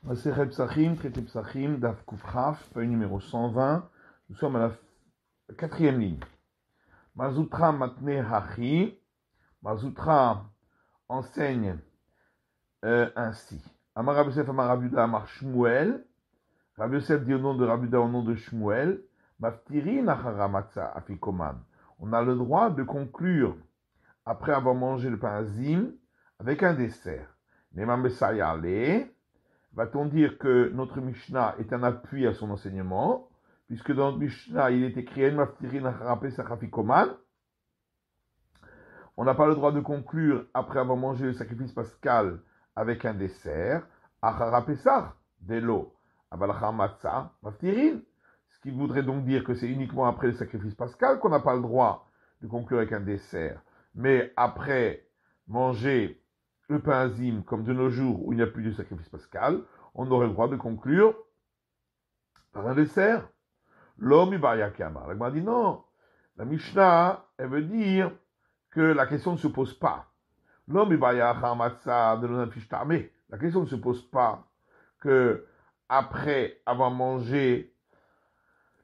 Masechet Psachim, traité Psachim, Daf Kufraf, feuille numéro 120. Nous sommes à la quatrième ligne. Mazutra Matne Hachi. Mazutra enseigne ainsi. Amar Rabbi Yosef, Amar Rabbi Yehuda, Amar Shmuel. Rabbi Yosef dit au nom de Rabbi Yehuda, au nom de Shmuel. Maftiri Nachara Matzah Afikoman. On a le droit de conclure, après avoir mangé le pain azim, avec un dessert. Nemam Besayale. Va-t-on dire que notre Mishnah est un appui à son enseignement, puisque dans notre Mishnah, il est écrit on n'a pas le droit de conclure après avoir mangé le sacrifice pascal avec un dessert, de l'eau, ce qui voudrait donc dire que c'est uniquement après le sacrifice pascal qu'on n'a pas le droit de conclure avec un dessert, mais après manger le pain azim, comme de nos jours où il n'y a plus de sacrifice pascal, on aurait le droit de conclure par un dessert. L'homme Ibayakama. La Gemara dit non. La Mishnah, elle veut dire que la question ne se pose pas. L'homme Ibayakama de l'onafishtame. La question ne se pose pas que après avoir mangé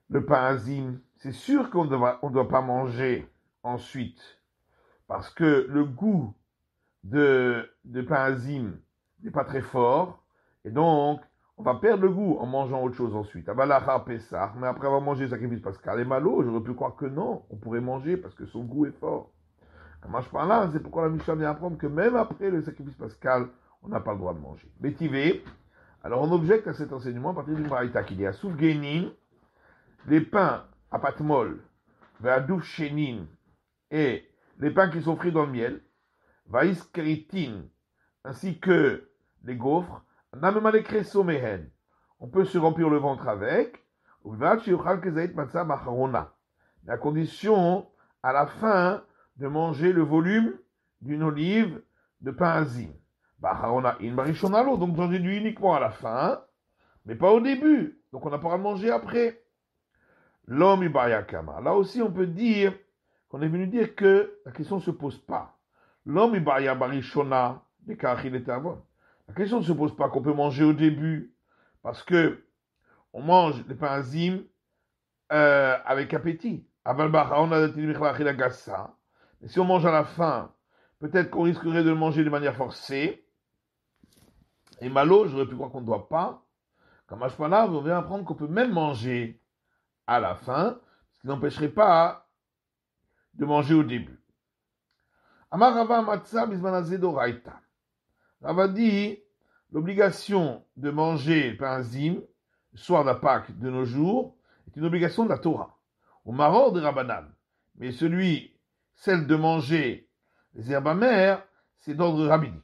le pain azim, c'est sûr qu'on ne doit pas manger ensuite, parce que le goût de pain azim n'est pas très fort, et donc on va perdre le goût en mangeant autre chose ensuite. Abalacha Pessah, mais après avoir mangé le sacrifice pascal et malo, j'aurais pu croire que non, on pourrait manger parce que son goût est fort. Comment je parle là, c'est pourquoi la Mishnah vient apprendre que même après le sacrifice pascal, on n'a pas le droit de manger. Métivé, alors on objecte à cet enseignement à partir d'une braïta qu'il y a Soufgenin, les pains à pâte molle, Ve'adouf Shenin, et les pains qui sont frits dans le miel, Vaïskritin, ainsi que les gaufres, on peut se remplir le ventre avec, mais à condition, à la fin, de manger le volume d'une olive de pain azim. Donc j'en déduis uniquement à la fin, mais pas au début. Donc on n'a pas à manger après. L'homme ibayakama. Là aussi, on peut dire qu'on est venu dire que la question ne se pose pas. L'homme ibayabarishona, des kachil et avon. La question ne se pose pas qu'on peut manger au début, parce que on mange les pains azim avec appétit. Mais si on mange à la fin, peut-être qu'on risquerait de le manger de manière forcée. Et malo, j'aurais pu croire qu'on ne doit pas. Comme Ashpana, on vient apprendre qu'on peut même manger à la fin, ce qui n'empêcherait pas de manger au début. Amar Rava Matzah Bismanazé d'Oraita. Rava dit l'obligation de manger le pain azim, le soir de la Pâque de nos jours, est une obligation de la Torah. Au maror de Rabbanan. Mais celle de manger les herbes amères, c'est d'ordre rabbinique.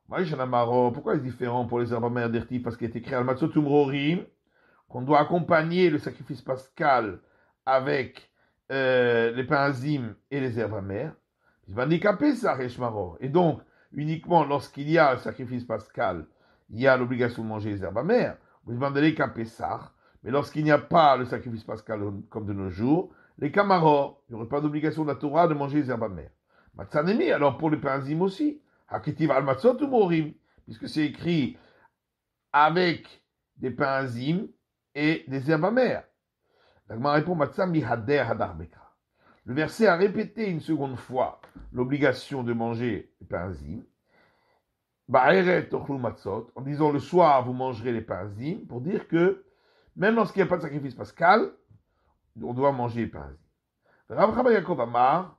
Pourquoi est-ce différent pour les herbes amères d'Erti? Parce qu'il est écrit al Matzotum Rorim, qu'on doit accompagner le sacrifice pascal avec les pains azim et les herbes amères. Et donc, uniquement lorsqu'il y a le sacrifice pascal, il y a l'obligation de manger les herbes amères. Mais lorsqu'il n'y a pas le sacrifice pascal comme de nos jours, les camarors, il n'y aurait pas d'obligation de la Torah de manger les herbes amères. Matzanemi, alors pour les pains azim aussi, haketiv al matzot ou morim, puisque c'est écrit avec des pains azim et des herbes amères. La Gemara répond Matzah mihader hadarbeka. Le verset a répété une seconde fois l'obligation de manger les pains azim. Ba'eret tochlu matzot, en disant le soir vous mangerez les pains azim, pour dire que même lorsqu'il n'y a pas de sacrifice pascal, on doit manger les pains azim. Rav Chaba Yaakov Amar,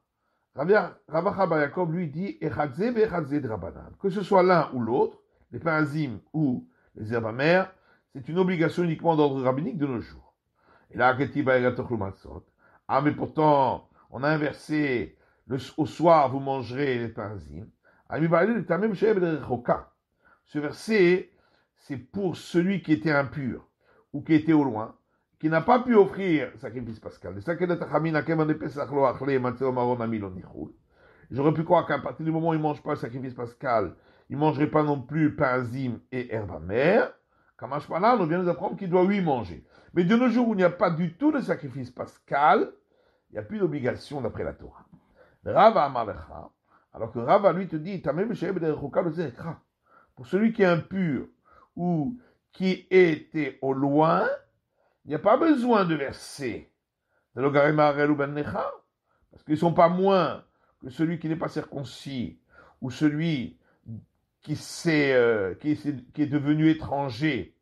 Rav Chaba Yaakov lui dit echadze ve'echadze de Rabbanan. Que ce soit l'un ou l'autre, les pains azim ou les herbes amères, c'est une obligation uniquement d'ordre rabbinique de nos jours. Et là, ah, mais pourtant, on a inversé, au soir, vous mangerez les pains azim. Ce verset, c'est pour celui qui était impur, ou qui était au loin, qui n'a pas pu offrir sacrifice pascal. J'aurais pu croire qu'à partir du moment où il ne mange pas le sacrifice pascal, il ne mangerait pas non plus pain azim et herbe amère. Kamashpana, on vient nous apprendre qu'il doit lui manger. Mais de nos jours où il n'y a pas du tout de sacrifice pascal, il n'y a plus d'obligation d'après la Torah. Rava Amalecha, alors que Rava lui te dit, pour celui qui est impur ou qui était au loin, il n'y a pas besoin de verser. Parce qu'ils ne sont pas moins que celui qui n'est pas circoncis ou celui qui est devenu étranger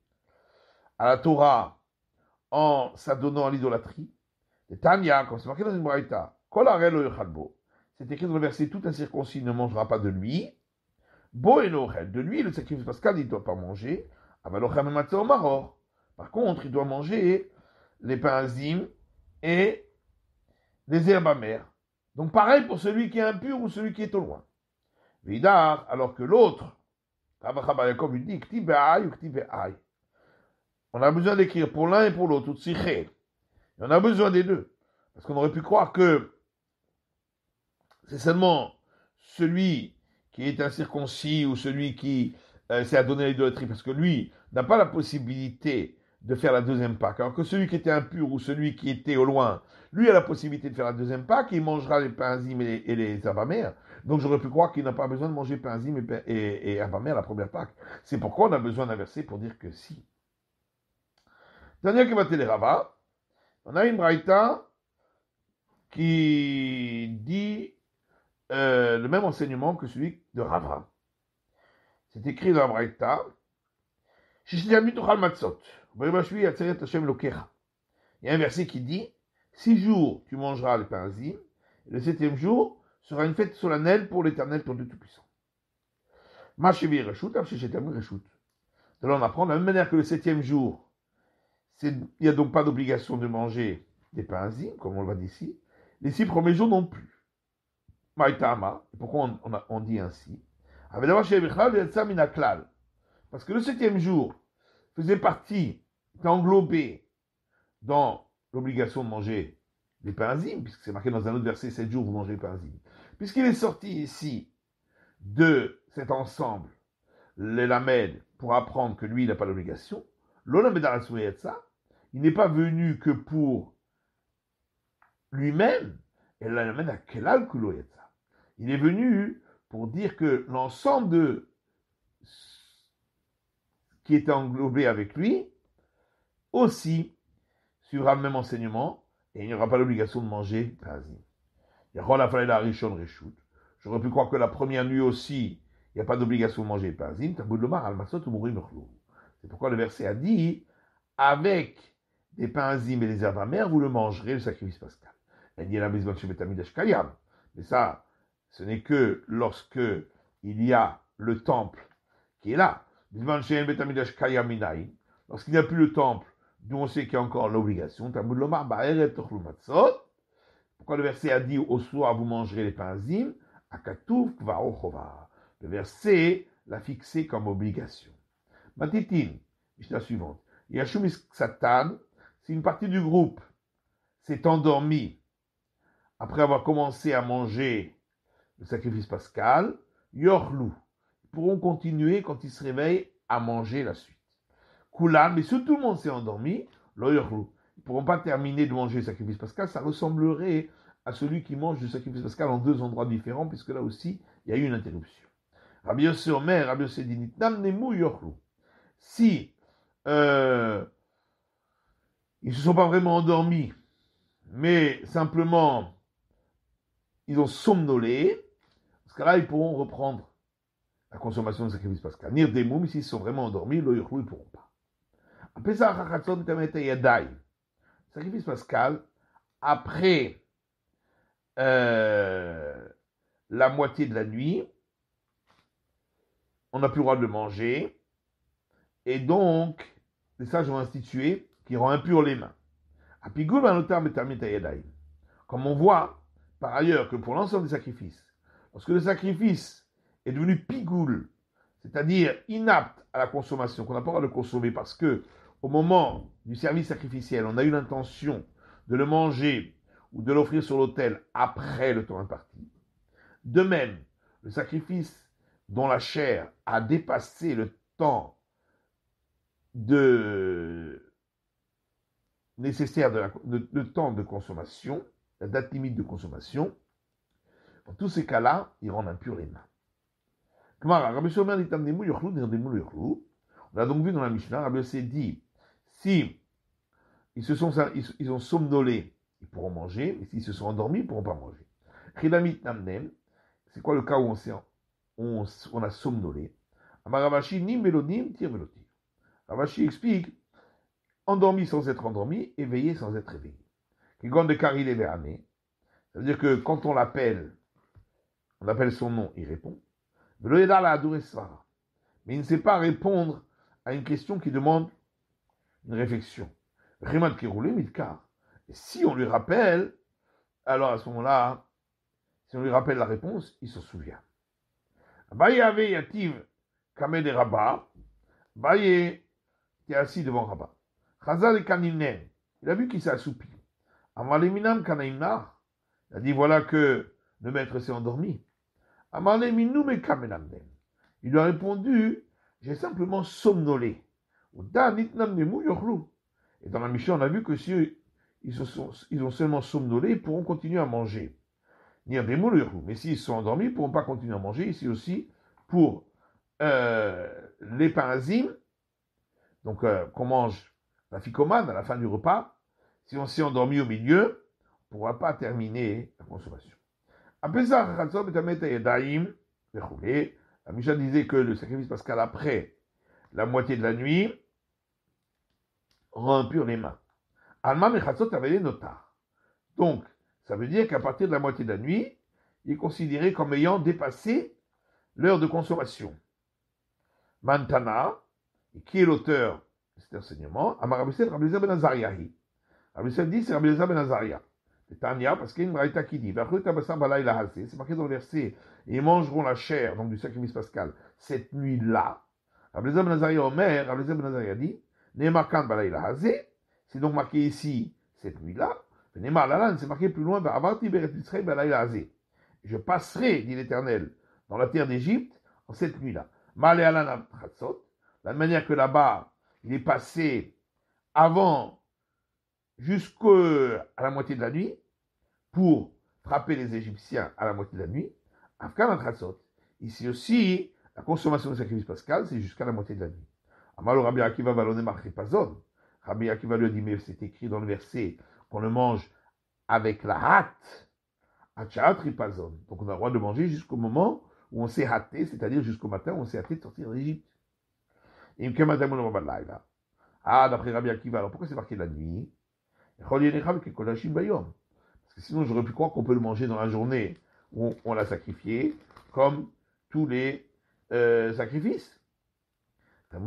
à la Torah en s'adonnant à l'idolâtrie. Et Tanya, comme c'est marqué dans une braïta, c'est écrit dans le verset, tout incirconcis ne mangera pas de lui. De lui, le sacrifice pascal, il ne doit pas manger. Par contre, il doit manger les pains azim et les herbes amères. Donc pareil pour celui qui est impur ou celui qui est au loin. Vidar, alors que l'autre, Yaakov lui dit, on a besoin d'écrire pour l'un et pour l'autre, on a besoin des deux. Parce qu'on aurait pu croire que c'est seulement celui qui est incirconcis ou celui qui s'est adonné à l'idolâtrie, parce que lui n'a pas la possibilité de faire la deuxième Pâque. Alors que celui qui était impur ou celui qui était au loin, lui a la possibilité de faire la deuxième Pâque, il mangera les pains azim et les herbes amères. Donc j'aurais pu croire qu'il n'a pas besoin de manger pains azim et herbes amères la première Pâque. C'est pourquoi on a besoin d'un verset pour dire que si. Dernier qui va Rava, on a une braïta qui dit le même enseignement que celui de Rava. C'est écrit dans la braïta, il y a un verset qui dit 6 jours tu mangeras les pains azim, et le 7e jour sera une fête solennelle pour l'Éternel ton Dieu Tout-Puissant. De là on apprend de la même manière que le 7e jour, il n'y a donc pas d'obligation de manger des pains azim, comme on le voit d'ici. Les 6 premiers jours non plus. Maïtama, pourquoi on dit ainsi? Parce que le 7e jour faisait partie, était englobé dans l'obligation de manger les pains azim, puisque c'est marqué dans un autre verset, 7 jours vous mangez les pains azim. Puisqu'il est sorti ici de cet ensemble, les lamed, pour apprendre que lui, il n'a pas l'obligation, il n'est pas venu que pour lui-même, et la lamed a kelal kuloyetza. Il est venu pour dire que l'ensemble de qui était englobé avec lui aussi suivra le même enseignement et il n'y aura pas l'obligation de manger pazim. J'aurais pu croire que la première nuit aussi, il n'y a pas d'obligation de manger pazim. C'est pourquoi le verset a dit avec des pains azim et des herbes amères, vous le mangerez le sacrifice pascal. Mais ça, ce n'est que lorsque il y a le temple qui est là. Lorsqu'il n'y a plus le temple, d'où on sait qu'il y a encore l'obligation. Pourquoi le verset a dit au soir vous mangerez les pains azim? Le verset l'a fixé comme obligation. Matitin, la suivante. Yashum Satan, si une partie du groupe s'est endormie après avoir commencé à manger le sacrifice pascal, Yorlou, ils pourront continuer quand ils se réveillent à manger la suite. Koulan, mais si tout le monde s'est endormi, lo Yorlou, ils ne pourront pas terminer de manger le sacrifice pascal, ça ressemblerait à celui qui mange le sacrifice pascal en 2 endroits différents, puisque là aussi, il y a eu une interruption. Rabbi Yossi Omer, Rabbi Yossi dit, Namnemu Yorlou. Si ils ne se sont pas vraiment endormis, mais simplement ils ont somnolé, parce que là ils pourront reprendre la consommation de sacrifice pascal. Nir des moum, s'ils sont vraiment endormis, lo yorlou, ils ne pourront pas. Sacrifice pascal, après la moitié de la nuit, on n'a plus le droit de le manger, et donc les sages ont institué qui rend impur les mains. Comme on voit par ailleurs que pour l'ensemble des sacrifices, lorsque le sacrifice est devenu pigoul, c'est-à-dire inapte à la consommation, qu'on n'a pas le droit de le consommer parce que au moment du service sacrificiel, on a eu l'intention de le manger ou de l'offrir sur l'autel après le temps imparti. De même, le sacrifice dont la chair a dépassé le temps nécessaire le temps de consommation, la date limite de consommation, dans tous ces cas-là, ils rendent impurs les mains. On On a donc vu dans la Mishnah, Rabbi Yossé dit, si ils ont somnolé, ils pourront manger, mais s'ils se sont endormis, ils ne pourront pas manger. Chilamit namnem, c'est quoi le cas où on a somnolé? Amaravashi ni mélodim, tir mélodim. Ravashi explique, endormi sans être endormi, éveillé sans être éveillé. Kigon de Karil et Véhané, ça veut dire que quand on appelle son nom, il répond. Mais il ne sait pas répondre à une question qui demande une réflexion. Rimad Kiroulé, Midkar. Et si on lui rappelle, alors à ce moment-là, si on lui rappelle la réponse, il se souvient. Abaye avait Yativ Kamed et Rabat. Abaye est assis devant Rabat. Chazal et Kaninen. Il a vu qu'il s'est assoupi. Amaleminam Kanaimnar. Il a dit voilà que le maître s'est endormi. Amaleminum et Kamenamnem. Il lui a répondu j'ai simplement somnolé. Et dans la Mishnah, on a vu que si ils ont seulement somnolé, ils pourront continuer à manger. Mais s'ils sont endormis, ils ne pourront pas continuer à manger. Ici aussi, pour les parasimes, donc qu'on mange la ficomane à la fin du repas, si on s'est endormi au milieu, on ne pourra pas terminer la consommation. La Mishnah disait que le sacrifice pascal après la moitié de la nuit rend impur les mains. Alma mechatzot avait notar. Donc, ça veut dire qu'à partir de la moitié de la nuit, il est considéré comme ayant dépassé l'heure de consommation. Mantana, qui est l'auteur de cet enseignement, Amar Rabbi Yosef Rabbi Eliezer ben Azariahi. Rabbi Yosef dit, c'est Rabbi Eliezer ben Azaria. C'est Tania, parce qu'il y a une braïta qui dit, c'est marqué dans le verset, et ils mangeront la chair, donc du sacrifice pascal, cette nuit-là. Rabbi Eliezer ben Azaria Omer, Rabbi Eliezer ben Azaria dit, Ne'emarkan balayla hazé, c'est donc marqué ici, cette nuit-là. Ne'emar lalan, c'est marqué plus loin, Avarti beret Israël balayla hazé. Je passerai, dit l'Éternel, dans la terre d'Égypte, en cette nuit-là. Ma'ale alan chatzot, de la manière que là-bas, il est passé avant, jusqu'à la moitié de la nuit, pour frapper les Égyptiens à la moitié de la nuit. Afkan chatzot. Ici aussi, la consommation du sacrifice pascal, c'est jusqu'à la moitié de la nuit. Amalo Rabbi Akiva valone marchipazon. Rabbi Akiva lui a dit, mais c'est écrit dans le verset qu'on le mange avec la hâte. Achat ripazon. Donc on a le droit de manger jusqu'au moment où on s'est hâté, c'est-à-dire jusqu'au matin où on s'est hâté de sortir d'Égypte. Ah, d'après Rabbi Akiva, alors pourquoi c'est marqué la nuit? Parce que sinon j'aurais pu croire qu'on peut le manger dans la journée où on l'a sacrifié, comme tous les sacrifices. C'est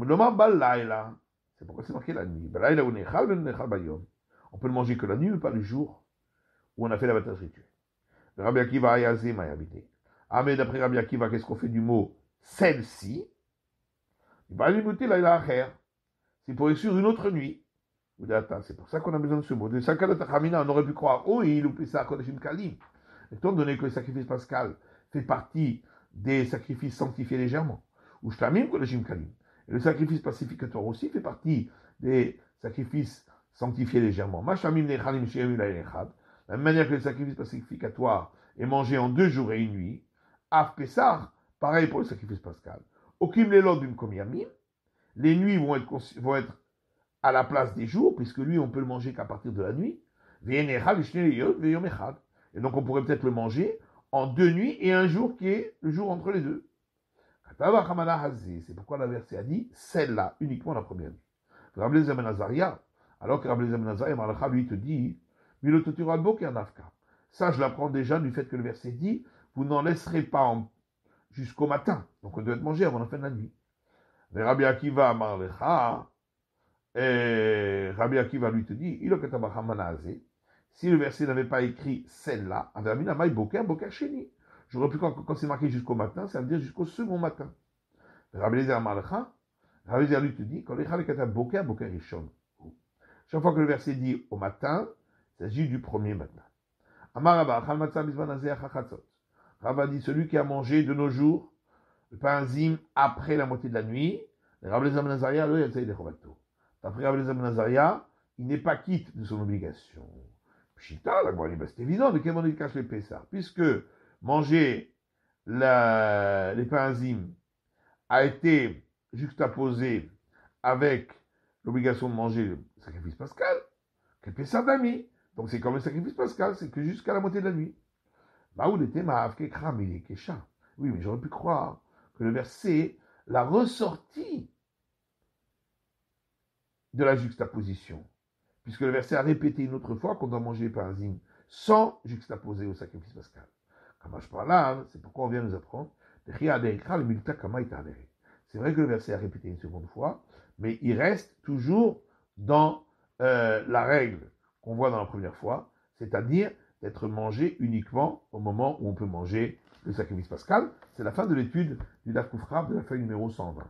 pourquoi c'est marqué la nuit. On peut le manger que la nuit, mais pas le jour où on a fait l'abattage rituel. Rabbi Akiva ayazé m'a habité. Ah, mais d'après Rabbi Akiva, qu'est-ce qu'on fait du mot celle-ci? C'est pour être sur une autre nuit. C'est pour ça qu'on a besoin de ce mot. De Sakadata on aurait pu croire, oh, il oublie ça à Kodashim Kalim. Étant donné que le sacrifice pascal fait partie des sacrifices sanctifiés légèrement. Ou Shtamim Kodashim Kalim. Et le sacrifice pacificatoire aussi fait partie des sacrifices sanctifiés légèrement. La même manière que le sacrifice pacificatoire est mangé en 2 jours et 1 nuit, Av Pessar, pareil pour le sacrifice pascal. Okim Lelod Bimkom Yamim, les nuits vont être à la place des jours, puisque lui, on peut le manger qu'à partir de la nuit. Et donc, on pourrait peut-être le manger en 2 nuits et 1 jour qui est le jour entre les deux. C'est pourquoi la verset a dit celle-là, uniquement la première nuit. Rabbi Eliezer ben Azaria, alors que Rabbi Eliezer ben Azaria, lui, te dit ça, je l'apprends déjà du fait que le verset dit vous n'en laisserez pas jusqu'au matin. Donc, on doit être mangé avant la fin de la nuit. Mais Rabbi Akiva et Rabbi Akiva lui te dit, si le verset n'avait pas écrit celle-là, j'aurais pu quand c'est marqué jusqu'au matin, ça veut dire jusqu'au second matin. Rabbi Eliezer lui te dit, chaque fois que le verset dit au matin, il s'agit du premier matin. Rabba dit, celui qui a mangé de nos jours le pain azim après la moitié de la nuit, Rabbi Eliezer ben Azaria, d'après Rabbi Eliezer ben Azaria, il n'est pas quitte de son obligation. Pshita, c'est évident, de quel moment il cache les Pessah, puisque manger les pains azim a été juxtaposé avec l'obligation de manger le sacrifice pascal, qu'elle fait ça d'amis. Donc c'est comme le sacrifice pascal, c'est que jusqu'à la moitié de la nuit. Oui, mais j'aurais pu croire que le verset l'a ressorti de la juxtaposition, puisque le verset a répété une autre fois qu'on doit manger les parazim sans juxtaposer au sacrifice pascal. Kamash Parlan, c'est pourquoi on vient nous apprendre. C'est vrai que le verset a répété une seconde fois, mais il reste toujours dans la règle qu'on voit dans la première fois, c'est-à-dire d'être mangé uniquement au moment où on peut manger le sacrifice pascal. C'est la fin de l'étude du Daf Kufra de la feuille numéro 120.